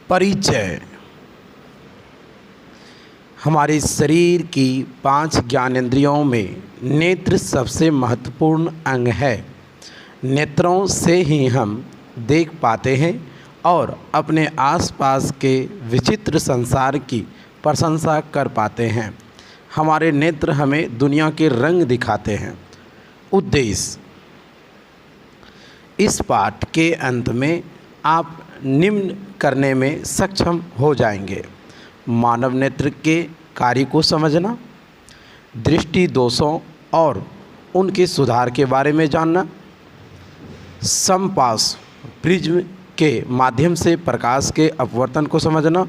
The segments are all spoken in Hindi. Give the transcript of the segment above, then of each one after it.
परिचय। हमारे शरीर की 5 ज्ञानेंद्रियों में नेत्र सबसे महत्वपूर्ण अंग है। नेत्रों से ही हम देख पाते हैं और अपने आसपास के विचित्र संसार की प्रशंसा कर पाते हैं। हमारे नेत्र हमें दुनिया के रंग दिखाते हैं। उद्देश्य: इस पाठ के अंत में आप निम्न करने में सक्षम हो जाएंगे: मानव नेत्र के कार्य को समझना, दृष्टि दोषों और उनके सुधार के बारे में जानना, समपाश प्रिज्म के माध्यम से प्रकाश के अपवर्तन को समझना,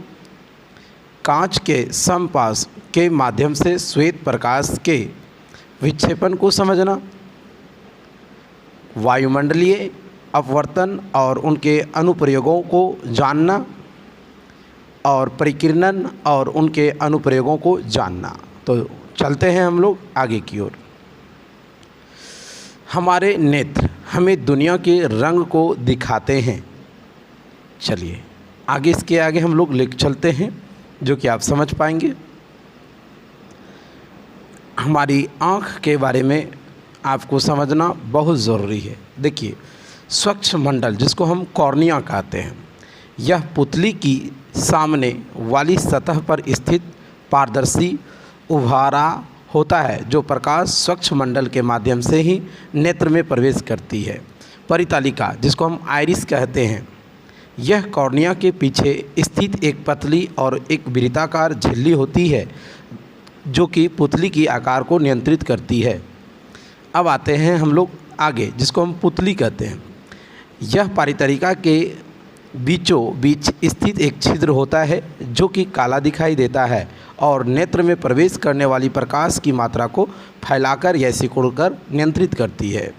कांच के समपाश के माध्यम से श्वेत प्रकाश के विक्षेपण को समझना, वायुमंडलीय अपवर्तन और उनके अनुप्रयोगों को जानना और परिकिरणन और उनके अनुप्रयोगों को जानना। तो चलते हैं हम लोग आगे की ओर। हमारे नेत्र हमें दुनिया के रंग को दिखाते हैं। चलिए आगे, इसके आगे हम लोग लिख चलते हैं जो कि आप समझ पाएंगे। हमारी आँख के बारे में आपको समझना बहुत ज़रूरी है। देखिए, स्वच्छ मंडल जिसको हम कॉर्निया कहते हैं, यह पुतली की सामने वाली सतह पर स्थित पारदर्शी उभारा होता है जो प्रकाश स्वच्छ मंडल के माध्यम से ही नेत्र में प्रवेश करती है। परितालिका जिसको हम आइरिस कहते हैं, यह कॉर्निया के पीछे स्थित एक पतली और एक वृत्ताकार झिल्ली होती है जो कि पुतली की आकार को नियंत्रित करती है। अब आते हैं हम लोग आगे, जिसको हम पुतली कहते हैं। यह परितालिका के बीचों बीच स्थित एक छिद्र होता है जो कि काला दिखाई देता है और नेत्र में प्रवेश करने वाली प्रकाश की मात्रा को फैलाकर या सिकुड़कर नियंत्रित करती है।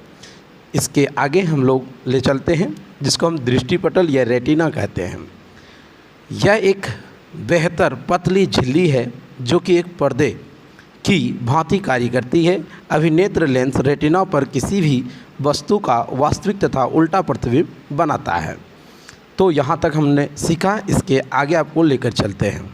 इसके आगे हम लोग ले चलते हैं जिसको हम दृष्टिपटल या रेटिना कहते हैं। यह एक बेहतर पतली झिल्ली है जो कि एक पर्दे की भांति कार्य करती है। अभिनेत्र लेंस रेटिना पर किसी भी वस्तु का वास्तविक तथा उल्टा प्रतिबिंब बनाता है। तो यहाँ तक हमने सीखा। इसके आगे आपको लेकर चलते हैं,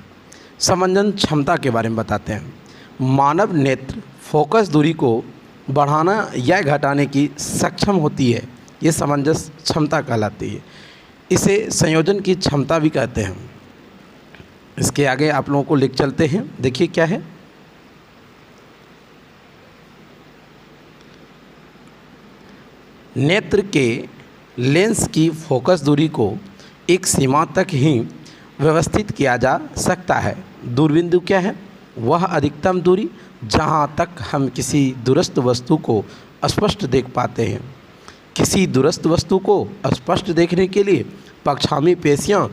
समंजन क्षमता के बारे में बताते हैं। मानव नेत्र फोकस दूरी को बढ़ाना या घटाने की सक्षम होती है। ये समंजस क्षमता कहलाती है। इसे संयोजन की क्षमता भी कहते हैं। इसके आगे आप लोगों को लिख चलते हैं। देखिए क्या है, नेत्र के लेंस की फोकस दूरी को एक सीमा तक ही व्यवस्थित किया जा सकता है। दूरबिंदु क्या है? वह अधिकतम दूरी जहां तक हम किसी दूरस्थ वस्तु को स्पष्ट देख पाते हैं। किसी दूरस्थ वस्तु को स्पष्ट देखने के लिए पक्षामी पेशियां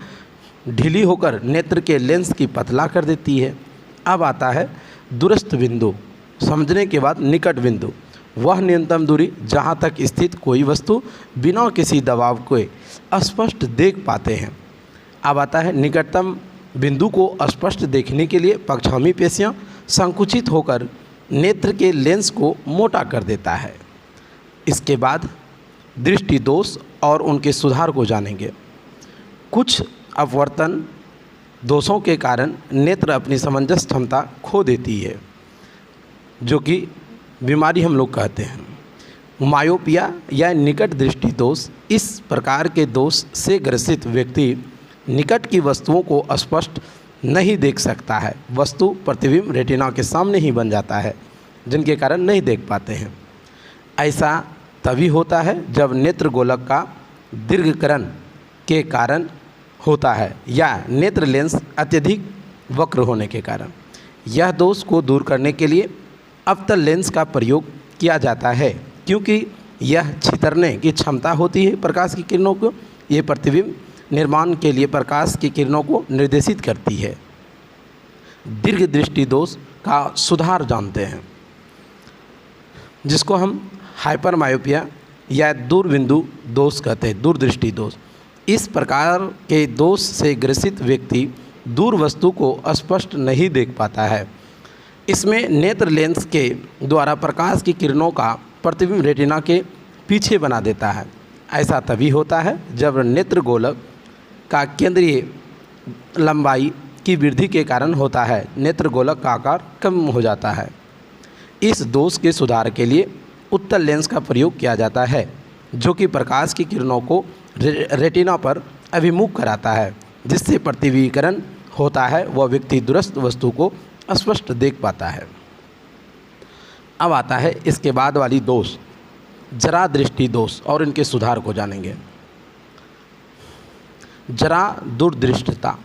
ढीली होकर नेत्र के लेंस की पतला कर देती है। अब आता है दूरस्थ बिंदु। समझने के बाद निकट बिंदु, वह न्यूनतम दूरी जहाँ तक स्थित कोई वस्तु बिना किसी दबाव के स्पष्ट देख पाते हैं। अब आता है निकटतम बिंदु को स्पष्ट देखने के लिए पक्षामी पेशियां संकुचित होकर नेत्र के लेंस को मोटा कर देता है। इसके बाद दृष्टि दोष और उनके सुधार को जानेंगे। कुछ अपवर्तन दोषों के कारण नेत्र अपनी समंजस क्षमता खो देती है जो कि बीमारी हम लोग कहते हैं। मायोपिया या निकट दृष्टि दोष, इस प्रकार के दोष से ग्रसित व्यक्ति निकट की वस्तुओं को स्पष्ट नहीं देख सकता है। वस्तु प्रतिबिंब रेटिना के सामने ही बन जाता है जिनके कारण नहीं देख पाते हैं। ऐसा तभी होता है जब नेत्र गोलक का दीर्घकरण के कारण होता है या नेत्र लेंस अत्यधिक वक्र होने के कारण। यह दोष को दूर करने के लिए अवतल लेंस का प्रयोग किया जाता है क्योंकि यह छितरने की क्षमता होती है प्रकाश की किरणों को। ये प्रतिबिंब निर्माण के लिए प्रकाश की किरणों को निर्देशित करती है। दीर्घ दृष्टि दोष का सुधार जानते हैं जिसको हम हाइपरमायोपिया या दूरबिंदु दोष कहते हैं, दूरदृष्टि दोष। इस प्रकार के दोष से ग्रसित व्यक्ति दूर वस्तु को स्पष्ट नहीं देख पाता है। इसमें नेत्र लेंस के द्वारा प्रकाश की किरणों का प्रतिबिंब रेटिना के पीछे बना देता है। ऐसा तभी होता है जब नेत्र गोलक का केंद्रीय लंबाई की वृद्धि के कारण होता है। नेत्र गोलक का आकार कम हो जाता है। इस दोष के सुधार के लिए उत्तल लेंस का प्रयोग किया जाता है, जो कि प्रकाश की किरणों को रेटिना पर अभिमुख कराता है, जिससे प्रतिबिंबीकरण होता है। वह व्यक्ति दूरस्थ वस्तु को स्पष्ट देख पाता है। अब आता है इसके बाद वाली दोष, जरा दृष्टि दोष, और इनके सुधार को जानेंगे। जरा दूरदृष्टता,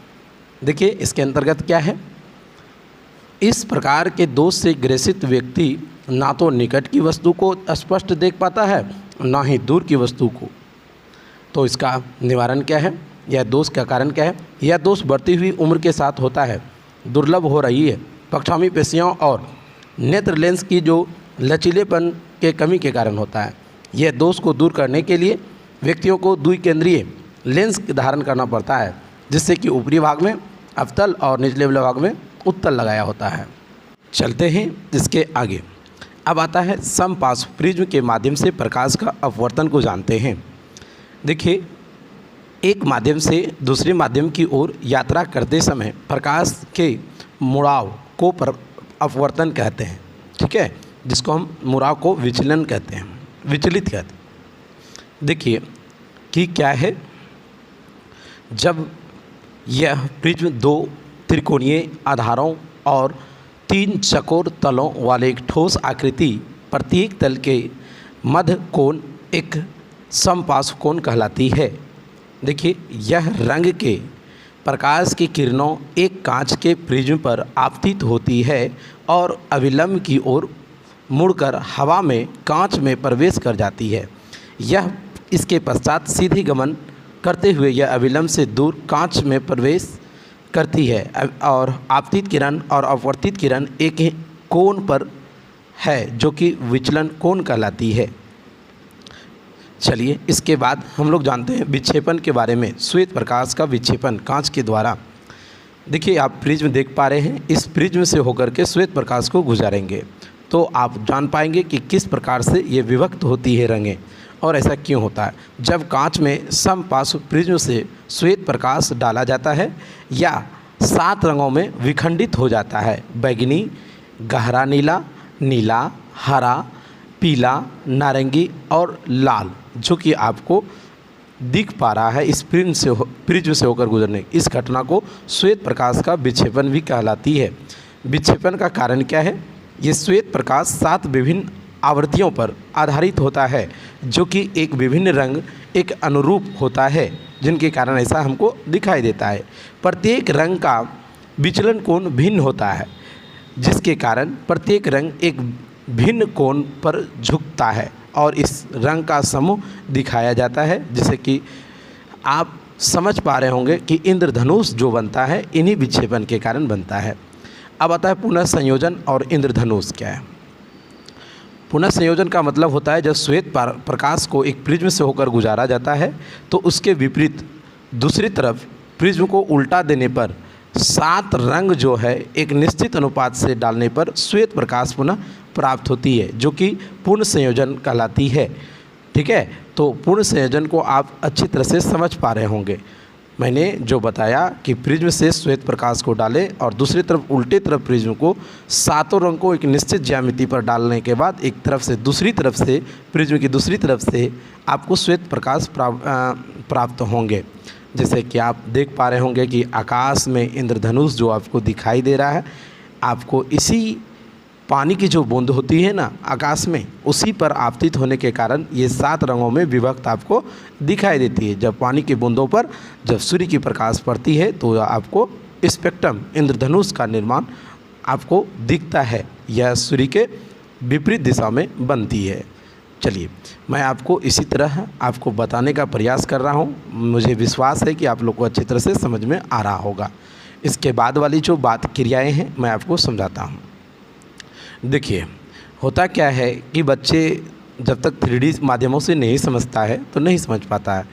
देखिए इसके अंतर्गत क्या है। इस प्रकार के दोष से ग्रसित व्यक्ति ना तो निकट की वस्तु को स्पष्ट देख पाता है, ना ही दूर की वस्तु को। तो इसका निवारण क्या है, यह दोष का कारण क्या है। यह दोष बढ़ती हुई उम्र के साथ होता है, दुर्लभ हो रही है। पक्षामी पेशियों और नेत्र लेंस की जो लचीलेपन के कमी के कारण होता है। यह दोष को दूर करने के लिए व्यक्तियों को द्विकेंद्रीय लेंस धारण करना पड़ता है, जिससे कि ऊपरी भाग में अवतल और निचले भाग में उत्तल लगाया होता है। चलते हैं इसके आगे। अब आता है समपार्श्व प्रिज्म के माध्यम से प्रकाश का अपवर्तन को जानते हैं। देखिए, एक माध्यम से दूसरे माध्यम की ओर यात्रा करते समय प्रकाश के मुड़ाव को अपवर्तन कहते हैं, ठीक है, जिसको हम मुड़ाव को विचलन कहते हैं, विचलित कहते हैं। देखिए कि क्या है, जब यह प्रिज्म दो त्रिकोणीय आधारों और तीन चकोर तलों वाले एक ठोस आकृति, प्रत्येक तल के मध्य कोण एक समपार्श्व कोण कहलाती है। देखिए, यह रंग के प्रकाश की किरणों एक कांच के प्रिज्म पर आपतित होती है और अविलंब की ओर मुड़कर हवा में कांच में प्रवेश कर जाती है। यह इसके पश्चात सीधी गमन करते हुए यह अविलंब से दूर कांच में प्रवेश करती है और आपतित किरण और अपवर्तित किरण एक ही कोण पर है, जो कि विचलन कोण कहलाती है। चलिए, इसके बाद हम लोग जानते हैं विक्षेपण के बारे में। श्वेत प्रकाश का विक्षेपण कांच के द्वारा। देखिए, आप प्रिज्म देख पा रहे हैं, इस प्रिज्म से होकर के श्वेत प्रकाश को गुजारेंगे तो आप जान पाएंगे कि किस प्रकार से ये विभक्त होती है रंगें, और ऐसा क्यों होता है। जब कांच में समपार्श्व प्रिज्म से श्वेत प्रकाश डाला जाता है या 7 रंगों में विखंडित हो जाता है, बैगनी, गहरा नीला, नीला, हरा, पीला, नारंगी और लाल, जो कि आपको दिख पा रहा है इस प्रिज्म से होकर गुजरने, इस घटना को श्वेत प्रकाश का विक्षेपण भी कहलाती है। विक्षेपण का कारण क्या है, ये श्वेत प्रकाश 7 विभिन्न आवृत्तियों पर आधारित होता है, जो कि एक विभिन्न रंग एक अनुरूप होता है, जिनके कारण ऐसा हमको दिखाई देता है। प्रत्येक रंग का विचलन कोण भिन्न होता है, जिसके कारण प्रत्येक रंग एक भिन्न कोण पर झुकता है और इस रंग का समूह दिखाया जाता है, जिसे कि आप समझ पा रहे होंगे कि इंद्रधनुष जो बनता है इन्हीं विक्षेपण के कारण बनता है। अब आता है पुनः संयोजन और इंद्रधनुष क्या है। पुनः संयोजन का मतलब होता है जब श्वेत प्रकाश को एक प्रिज्म से होकर गुजारा जाता है तो उसके विपरीत दूसरी तरफ प्रिज्म को उल्टा देने पर 7 रंग जो है एक निश्चित अनुपात से डालने पर श्वेत प्रकाश पुनः प्राप्त होती है, जो कि पूर्ण संयोजन कहलाती है। ठीक है, तो पूर्ण संयोजन को आप अच्छी तरह से समझ पा रहे होंगे। मैंने जो बताया कि प्रिज्म से श्वेत प्रकाश को डालें और दूसरी तरफ उल्टे तरफ प्रिज्म को 7 रंग को एक निश्चित ज्यामिति पर डालने के बाद एक तरफ से दूसरी तरफ से प्रिज्म की दूसरी तरफ से आपको श्वेत प्रकाश प्राप्त होंगे। जैसे कि आप देख पा रहे होंगे कि आकाश में इंद्रधनुष जो आपको दिखाई दे रहा है, आपको इसी पानी की जो बूंद होती है ना आकाश में, उसी पर आपतित होने के कारण ये 7 रंगों में विभक्त आपको दिखाई देती है। जब पानी की बूंदों पर जब सूर्य की प्रकाश पड़ती है तो आपको स्पेक्ट्रम इंद्रधनुष का निर्माण आपको दिखता है। यह सूर्य के विपरीत दिशा में बनती है। चलिए, मैं आपको इसी तरह आपको बताने का प्रयास कर रहा हूँ। मुझे विश्वास है कि आप लोग को अच्छी तरह से समझ में आ रहा होगा। इसके बाद वाली जो बात क्रियाएँ हैं मैं आपको समझाता हूँ। देखिए, होता क्या है कि बच्चे जब तक 3D माध्यमों से नहीं समझता है तो नहीं समझ पाता है।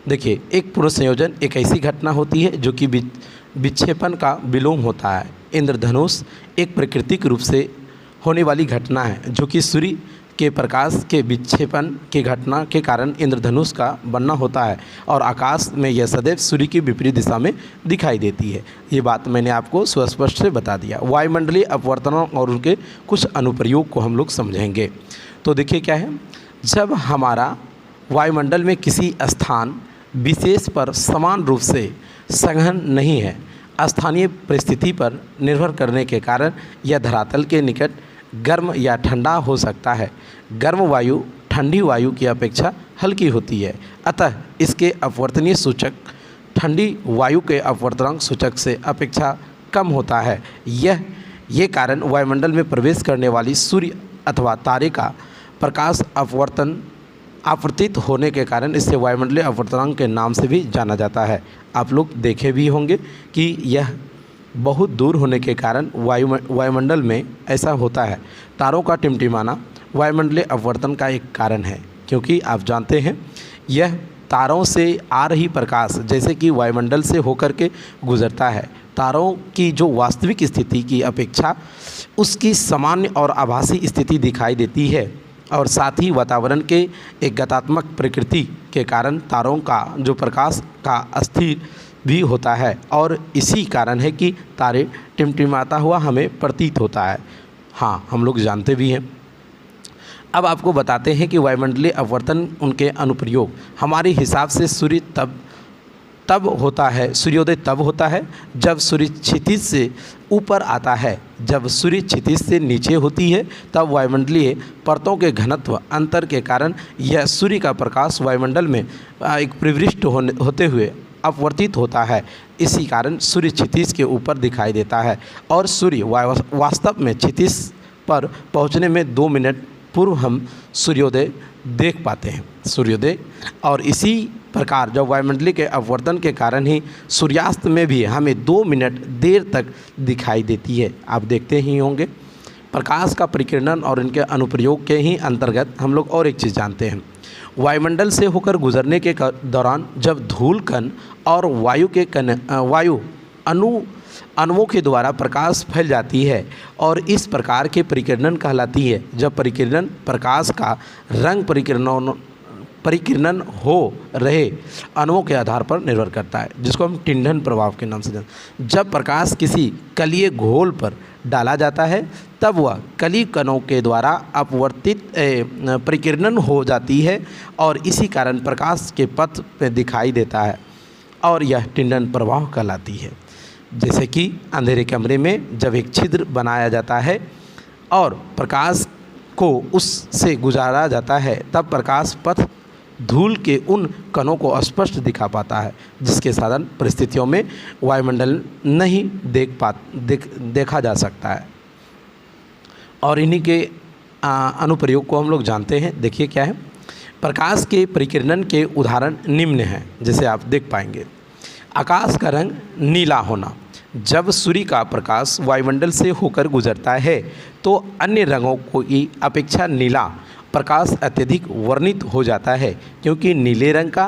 देखिए, एक पूर्ण संयोजन एक ऐसी घटना होती है जो कि विक्षेपण का विलोम होता है। इंद्रधनुष एक प्राकृतिक रूप से होने वाली घटना है जो कि सूर्य के प्रकाश के विक्षेपण की घटना के कारण इंद्रधनुष का बनना होता है और आकाश में यह सदैव सूर्य की विपरीत दिशा में दिखाई देती है। ये बात मैंने आपको सुस्पष्ट से बता दिया। वायुमंडलीय अपवर्तनों और उनके कुछ अनुप्रयोग को हम लोग समझेंगे। तो देखिए क्या है, जब हमारा वायुमंडल में किसी स्थान विशेष पर समान रूप से संघन नहीं है, स्थानीय परिस्थिति पर निर्भर करने के कारण यह धरातल के निकट गर्म या ठंडा हो सकता है। गर्म वायु ठंडी वायु की अपेक्षा हल्की होती है, अतः इसके अपवर्तनीय सूचक ठंडी वायु के अपवर्तनांक सूचक से अपेक्षा कम होता है। ये कारण वायुमंडल में प्रवेश करने वाली सूर्य अथवा तारे का प्रकाश आपवर्तित होने के कारण इसे वायुमंडलीय अपवर्तनांक के नाम से भी जाना जाता है। आप लोग देखे भी होंगे कि यह बहुत दूर होने के कारण वायुमंडल में ऐसा होता है। तारों का टिमटिमाना वायुमंडलीय अपवर्तन का एक कारण है, क्योंकि आप जानते हैं यह तारों से आ रही प्रकाश जैसे कि वायुमंडल से होकर के गुजरता है। तारों की जो वास्तविक स्थिति की अपेक्षा उसकी सामान्य और आभासी स्थिति दिखाई देती है, और साथ ही वातावरण के एक गतात्मक प्रकृति के कारण तारों का जो प्रकाश का अस्थिर भी होता है, और इसी कारण है कि तारे टिमटिमाता हुआ हमें प्रतीत होता है। हाँ, हम लोग जानते भी हैं। अब आपको बताते हैं कि वायुमंडलीय अपवर्तन उनके अनुप्रयोग हमारे हिसाब से सूर्योदय तब होता है जब सूर्य क्षितिज से ऊपर आता है। जब सूर्य क्षितिज से नीचे होती है तब वायुमंडलीय परतों के घनत्व अंतर के कारण यह सूर्य का प्रकाश वायुमंडल में एक प्रविष्ट होते हुए अपवर्तित होता है। इसी कारण सूर्य क्षितिज के ऊपर दिखाई देता है, और सूर्य वास्तव में क्षितिज पर पहुंचने में 2 मिनट पूर्व हम सूर्योदय देख पाते हैं। सूर्योदय और इसी प्रकार जब वायुमंडलीय के अपवर्तन के कारण ही सूर्यास्त में भी हमें 2 मिनट देर तक दिखाई देती है। आप देखते ही होंगे। प्रकाश का परिकिरण और इनके अनुप्रयोग के ही अंतर्गत हम लोग और एक चीज़ जानते हैं। वायुमंडल से होकर गुजरने के दौरान जब धूल कण और वायु अणुओं के द्वारा प्रकाश फैल जाती है और इस प्रकार के परिकिरण कहलाती है। जब परिकिरण प्रकाश का रंग परिकिरण हो रहे अणुओं के आधार पर निर्भर करता है, जिसको हम टिंडन प्रभाव के नाम से जानते हैं। जब प्रकाश किसी कलीय घोल पर डाला जाता है तब वह कली कणों के द्वारा अपवर्तित परिकिरण हो जाती है और इसी कारण प्रकाश के पथ पे दिखाई देता है, और यह टिंडन प्रभाव कहलाती है। जैसे कि अंधेरे कमरे में जब एक छिद्र बनाया जाता है और प्रकाश को उससे गुजारा जाता है तब प्रकाश पथ धूल के उन कणों को स्पष्ट दिखा पाता है, जिसके साधारण परिस्थितियों में वायुमंडल नहीं देखा जा सकता है। और इन्हीं के अनुप्रयोग को हम लोग जानते हैं। देखिए क्या है, प्रकाश के परिकिरण के उदाहरण निम्न हैं। जैसे आप देख पाएंगे, आकाश का रंग नीला होना। जब सूर्य का प्रकाश वायुमंडल से होकर गुजरता है तो अन्य रंगों की अपेक्षा नीला प्रकाश अत्यधिक वर्णित हो जाता है, क्योंकि नीले रंग का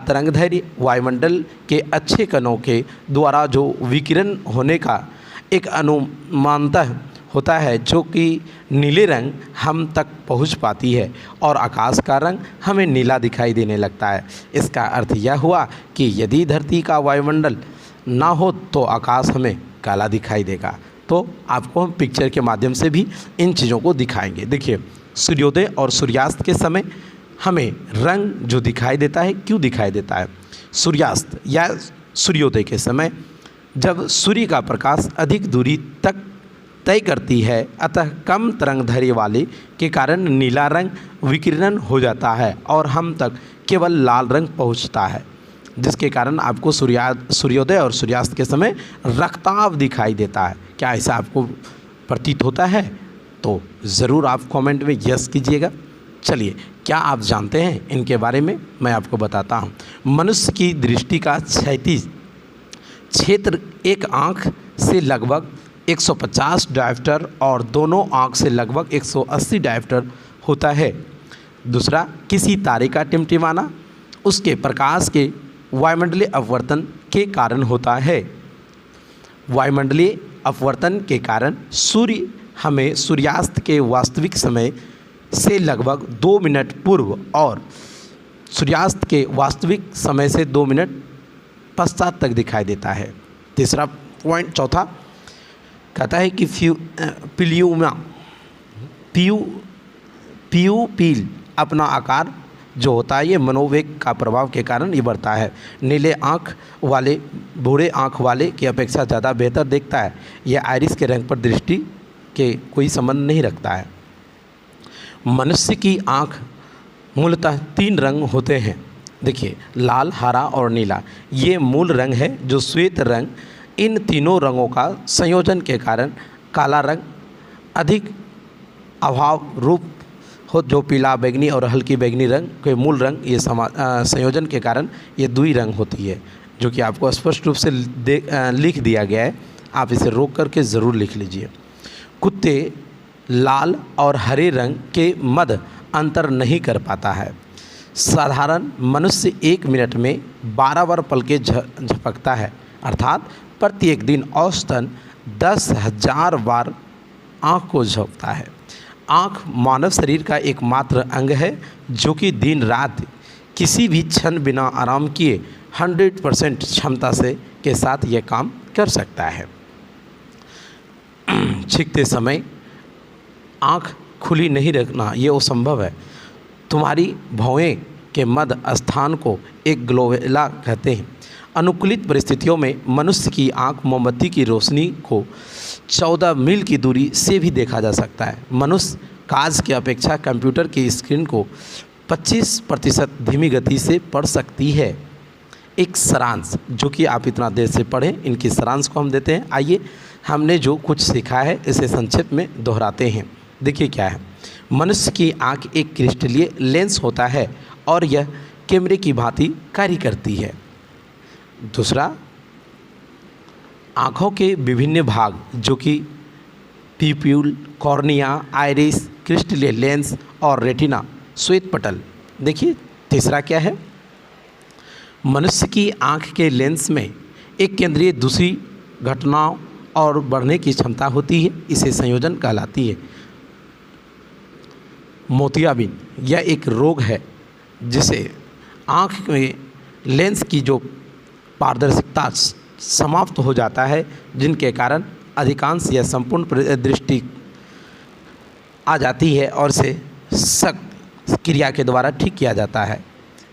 तरंगदैर्घ्य वायुमंडल के अच्छे कणों के द्वारा जो विकिरण होने का एक अनुमानतः होता है, जो कि नीले रंग हम तक पहुंच पाती है, और आकाश का रंग हमें नीला दिखाई देने लगता है। इसका अर्थ यह हुआ कि यदि धरती का वायुमंडल ना हो तो आकाश हमें काला दिखाई देगा। तो आपको हम पिक्चर के माध्यम से भी इन चीज़ों को दिखाएंगे। देखिए, सूर्योदय और सूर्यास्त के समय हमें रंग जो दिखाई देता है, क्यों दिखाई देता है? सूर्यास्त या सूर्योदय के समय जब सूर्य का प्रकाश अधिक दूरी तक तय करती है, अतः कम तरंगदैर्घ्य वाले के कारण नीला रंग विकिरण हो जाता है और हम तक केवल लाल रंग पहुंचता है, जिसके कारण आपको सूर्योदय और सूर्यास्त के समय रक्ताभ दिखाई देता है। क्या ऐसा आपको प्रतीत होता है? तो ज़रूर आप कमेंट में यस कीजिएगा। चलिए, क्या आप जानते हैं इनके बारे में? मैं आपको बताता हूँ। मनुष्य की दृष्टि का क्षैतिज क्षेत्र एक आँख से लगभग 150 डायप्टर और दोनों आँख से लगभग 180 डायप्टर होता है। दूसरा, किसी तारे का टिमटिमाना उसके प्रकाश के वायुमंडलीय अपवर्तन के कारण होता है। वायुमंडलीय अपवर्तन के कारण सूर्य हमें सूर्यास्त के वास्तविक समय से लगभग 2 मिनट पूर्व और सूर्यास्त के वास्तविक समय से 2 मिनट पश्चात तक दिखाई देता है। तीसरा पॉइंट, चौथा कहता है कि प्यूपिल अपना आकार जो होता है ये मनोवेग का प्रभाव के कारण ये बढ़ता है। नीले आँख वाले भूरे आँख वाले की अपेक्षा ज़्यादा बेहतर देखता है। यह आइरिस के रंग पर दृष्टि के कोई संबंध नहीं रखता है। मनुष्य की आँख मूलतः 3 रंग होते हैं। देखिए, लाल, हरा और नीला ये मूल रंग है। जो श्वेत रंग, इन तीनों रंगों का संयोजन के कारण काला रंग अधिक अभाव रूप हो, जो पीला, बैगनी और हल्की बैगनी रंग के मूल रंग ये संयोजन के कारण ये दुई रंग होती है, जो कि आपको स्पष्ट रूप से लिख दिया गया है। आप इसे रोक करके ज़रूर लिख लीजिए। कुत्ते लाल और हरे रंग के मध्य अंतर नहीं कर पाता है। साधारण मनुष्य 1 मिनट में 12 बार पलकें झपकता है, अर्थात प्रत्येक दिन औसतन 10,000 बार आँख को झपकता है। आँख मानव शरीर का एकमात्र अंग है जो कि दिन रात किसी भी क्षण बिना आराम किए 100% क्षमता से के साथ यह काम कर सकता है। छींकते समय आँख खुली नहीं रखना ये असंभव है। तुम्हारी भौहें के मध्य स्थान को एक ग्लोवेला कहते हैं। अनुकूलित परिस्थितियों में मनुष्य की आँख मोमबत्ती की रोशनी को 14 मील की दूरी से भी देखा जा सकता है। मनुष्य कांच की अपेक्षा कंप्यूटर की स्क्रीन को 25% धीमी गति से पढ़ सकती है। एक सारांश जो कि आप इतना देर से पढ़ें, इनकी सारांश को हम देते हैं। आइए, हमने जो कुछ सीखा है इसे संक्षिप्त में दोहराते हैं। देखिए क्या है। मनुष्य की आँख एक क्रिस्टलीय लेंस होता है और यह कैमरे की भांति कार्य करती है। दूसरा, आँखों के विभिन्न भाग जो कि प्यूपिल, कॉर्निया, आइरिस, क्रिस्टलीय लेंस और रेटिना, श्वेत पटल। देखिए तीसरा क्या है। मनुष्य की आँख के लेंस में एक केंद्रीय दूसरी घटनाओं और बढ़ने की क्षमता होती है, इसे संयोजन कहलाती है। मोतियाबिंद यह एक रोग है जिसे आँख में लेंस की जो पारदर्शिता समाप्त हो जाता है, जिनके कारण अधिकांश या संपूर्ण दृष्टि आ जाती है और इसे सख्त क्रिया के द्वारा ठीक किया जाता है।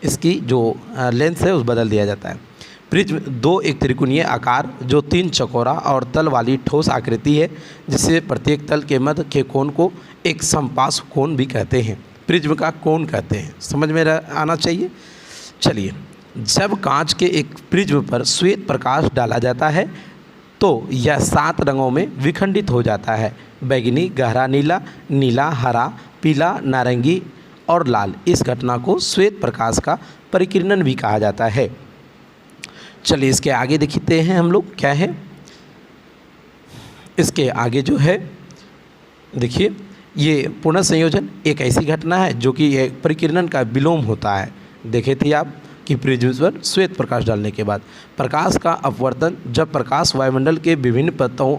इसकी जो लेंस है उस बदल दिया जाता है। प्रिज्म दो एक त्रिकोणीय आकार जो 3 चौकोरा और तल वाली ठोस आकृति है, जिससे प्रत्येक तल के मध्य के कोण को एक समपार्श्व कोण भी कहते हैं। प्रिज्म का कोण कहते हैं, समझ में आना चाहिए। चलिए, जब कांच के एक प्रिज्म पर श्वेत प्रकाश डाला जाता है तो यह 7 रंगों में विखंडित हो जाता है। बैगनी, गहरा नीला, नीला, हरा, पीला, नारंगी और लाल। इस घटना को श्वेत प्रकाश का परिकिरणन भी कहा जाता है। चलिए इसके आगे देखते हैं हम लोग क्या है। इसके आगे जो है देखिए, ये पुनः संयोजन एक ऐसी घटना है जो कि एक परिकिरणन का विलोम होता है। देखे थे आप कि प्रिज्म पर श्वेत प्रकाश डालने के बाद प्रकाश का अपवर्तन, जब प्रकाश वायुमंडल के विभिन्न परतों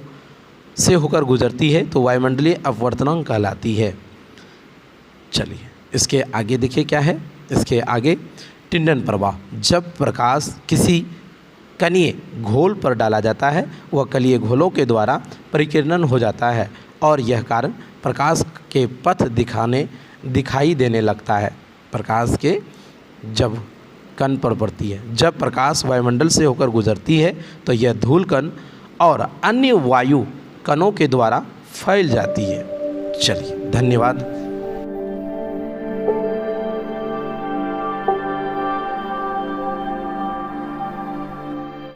से होकर गुजरती है तो वायुमंडलीय अपवर्तनांक कहलाती है। चलिए इसके आगे देखिए क्या है। इसके आगे टिंडन प्रवाह, जब प्रकाश किसी कणीय घोल पर डाला जाता है वह कलीय घोलों के द्वारा परिकिरणन हो जाता है और यह कारण प्रकाश के पथ दिखाई देने लगता है। प्रकाश के जब कण पर पड़ती है, जब प्रकाश वायुमंडल से होकर गुजरती है तो यह धूल कण और अन्य वायु कणों के द्वारा फैल जाती है। चलिए धन्यवाद।